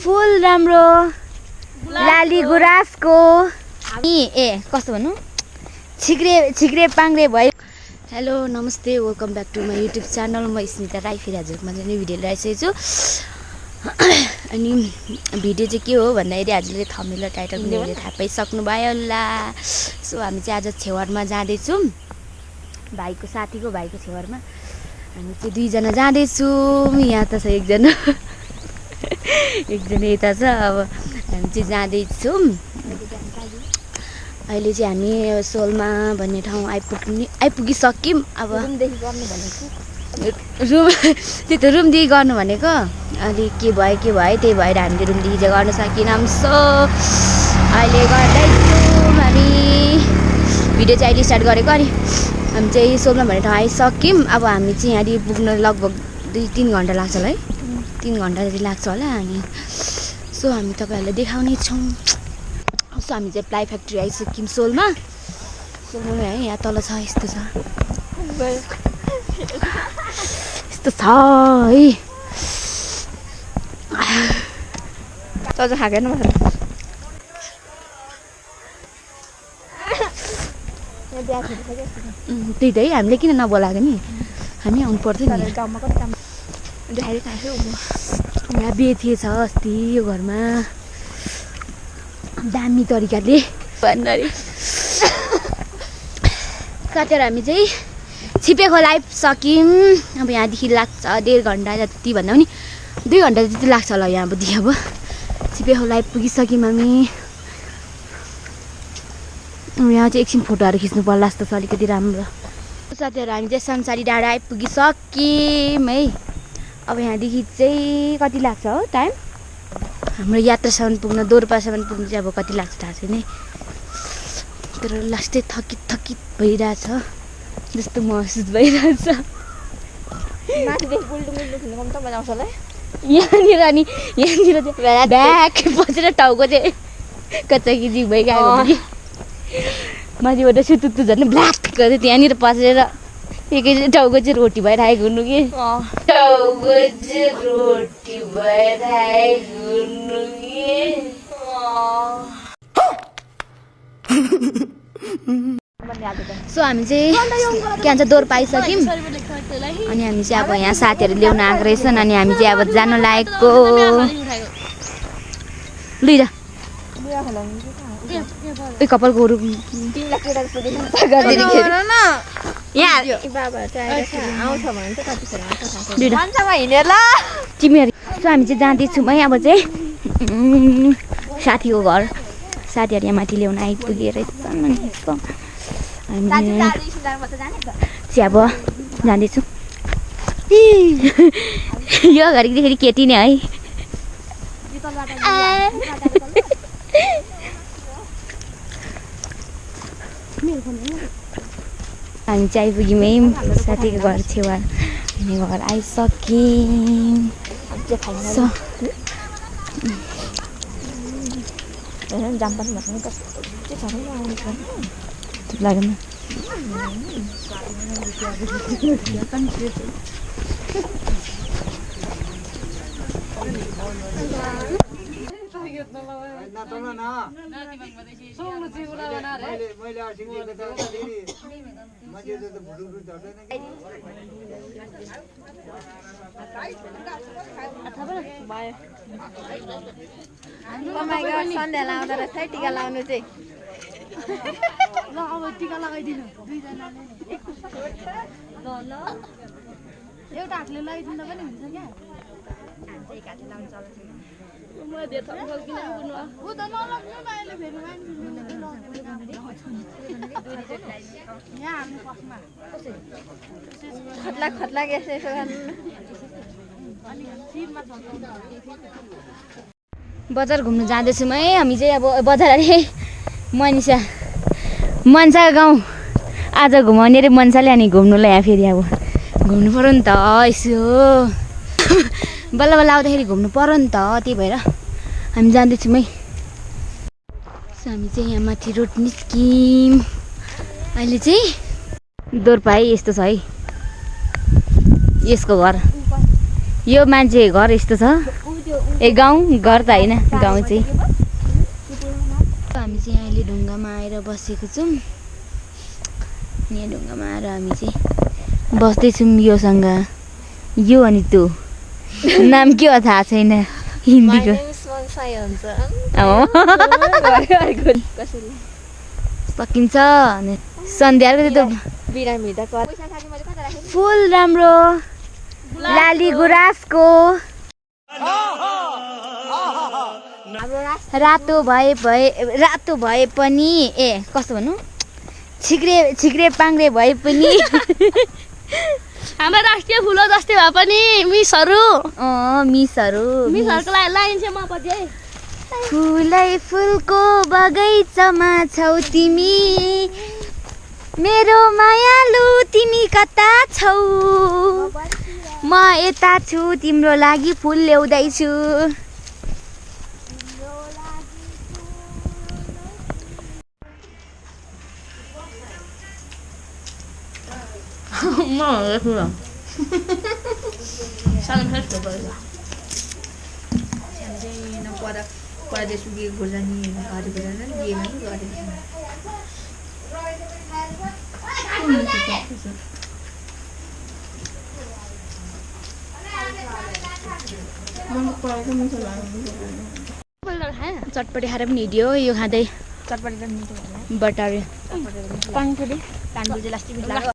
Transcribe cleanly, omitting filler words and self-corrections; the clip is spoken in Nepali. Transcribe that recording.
फुल राम्रो लाली गुराँसको कस्तो भन्नु छिक्रे पाङ्रे भयो। हेलो नमस्ते welcome back to my YouTube channel. म स्मिता राई फेरि हजुरको मजाले भिडियो ल्याइसकेको छु। अनि भिडियो चाहिँ के हो भन्दाखेरि हजुरले थम्बनेल र टाइटल पनि थाहा पाइसक्नु भयो होला। सो हामी चाहिँ आज छेवारमा जाँदैछौँ, साथीको भाइको छेवारमा हामी चाहिँ दुईजना जाँदैछौँ। यहाँ त छ एकजना यता छ। अब हामी चाहिँ जाँदैछौँ। अहिले चाहिँ हामी सोलमा भन्ने ठाउँ आइपुगिसक्यौँ। अब रुम त्यही त रुमदेखि गर्नु भनेको अलि के भयो त्यही भएर हामीले रुमदेखि चाहिँ गर्न सकेनौँ। सो अहिले गर्दैछौँ हामी भिडियो चाहिँ अहिले स्टार्ट गरेको। अनि हामी चाहिँ सोलमा भन्ने ठाउँ आइसक्यौँ। अब हामी चाहिँ यहाँनिर पुग्न लगभग 2-3 घन्टा लाग्छ होला है, 3 घन्टा जति लाग्छ होला। अनि सो हामी तपाईँहरूलाई देखाउने छौँ। सो हामी चाहिँ प्लाइ फ्याक्ट्री आइसक्यौँ सोलमा है। यहाँ तल छ यस्तो छ है। चल्छ खाएन त्यही त है, हामीले किन नबोलाएको नि, हामी आउनु पर्थ्यो नि। यहाँ बेथे छ अस्ति यो घरमा दामी तरिकाले भन्दाखेरि साथीहरू हामी चाहिँ छिपे खोला आइसक्यौँ। अब यहाँदेखि लाग्छ 1.5 घन्टा जति भन्दा पनि 2 घन्टा जति लाग्छ होला यहाँदेखि। अब छिपे खोला आइपुगिसक्यौँ हामी। यहाँ चाहिँ एकछिन फोटोहरू खिच्नु पर्ला जस्तो छ, अलिकति राम्रो। साथीहरू हामी चाहिँ संसारी डाँडा आइपुगिसक्यौँ है। अब यहाँदेखि चाहिँ कति लाग्छ हो टाइम, हाम्रो यात्रासम्म पुग्न दोर्पासम्म पुग्नु चाहिँ अब कति लाग्छ थाहा छैन। तर लास्टै थकित भइरहेछ जस्तो महसुस भइरहेछ। यहाँनिर अनि यहाँनिर चाहिँ ब्याक बसेर टाउको चाहिँ कच्चाकिची भइगयो भने माथिबाट सुतुत्तु झन् ब्ल्याक गर्दै त्यहाँनिर पसेर एकैचोटि टाउको चाहिँ रोटी भइरहेको हुनु कि टाउको चाहिँ रोटी भइरहेको हुनु कि। सो हामी चाहिँ के भन्छ दोर्पा आइसक्यौँ। अनि हामी चाहिँ अब यहाँ साथीहरू ल्याउन आएको रहेछन्। अनि हामी चाहिँ अब जान लागेको लुइरा कपालको तिमीहरू। सो हामी चाहिँ जाँदैछौँ है। अब चाहिँ साथीको घर, साथीहरू यहाँ माथि ल्याउन आइपुगेर हामी चाहिँ अब जाँदैछौँ। यो घरिदेखि केटी नै है। हामी चाहिँ आइपुग्यौँ है साथीको घर छेवा। हामी घर आइसक्यौँ। लागेन सन्ध्या लाउँदा रहेछ है टिका लाउनु चाहिँ। ल अब टिका लगाइदिनु दुईजनाले। ल एउटा हातले लगाइदिँदा पनि हुन्छ क्या। खतला यसो बजार घुम्नु जाँदैछौँ है हामी चाहिँ। अब बजार अरे मनसा गाउँ आज घुमाउने अरे मनसाले। अनि घुम्नुलाई यहाँ फेरि अब घुम्नु पऱ्यो नि त यसो बल्ल आउँदाखेरि घुम्नु पऱ्यो नि त, त्यही भएर हामी जाँदैछौँ है। सो हामी चाहिँ यहाँ माथि रोड निस्क्यौँ। अहिले चाहिँ दोर्पा है यस्तो छ है यसको घर। यो मान्छे घर यस्तो छ। ए गाउँ घर त होइन गाउँ चाहिँ हामी चाहिँ अहिले ढुङ्गामा आएर बसेको छौँ यहाँ ढुङ्गामा आएर हामी चाहिँ बस्दैछौँ योसँग यो अनि त्यो नाम के हो थाहा छैन हिन्दीको सकिन्छ सन्ध्याको त्यो फुल राम्रो लाली गुराँसको रातो भए पनि ए कस्तो भन्नु छिक्रे पाङ्रे भए पनि हाम्रो राष्ट्रिय फुल हो जस्तै भए पनि मिसहरूको लागि लाइन्छ म पछि है फुलै फुलको बगैँचामा छौ तिमी मेरो मायालु तिमी कता छौ म यता छु तिम्रो लागि फुल ल्याउँदैछु परदेश पुगेको खोर्सानी घरेको खोर्सानी दिएन नि गरेको चटपटी खाएर पनि हिँड्यो यो खाँदै चटपटी त मिठो बटार्यो पानीपुरी चाहिँ लास्टिक लाग्यो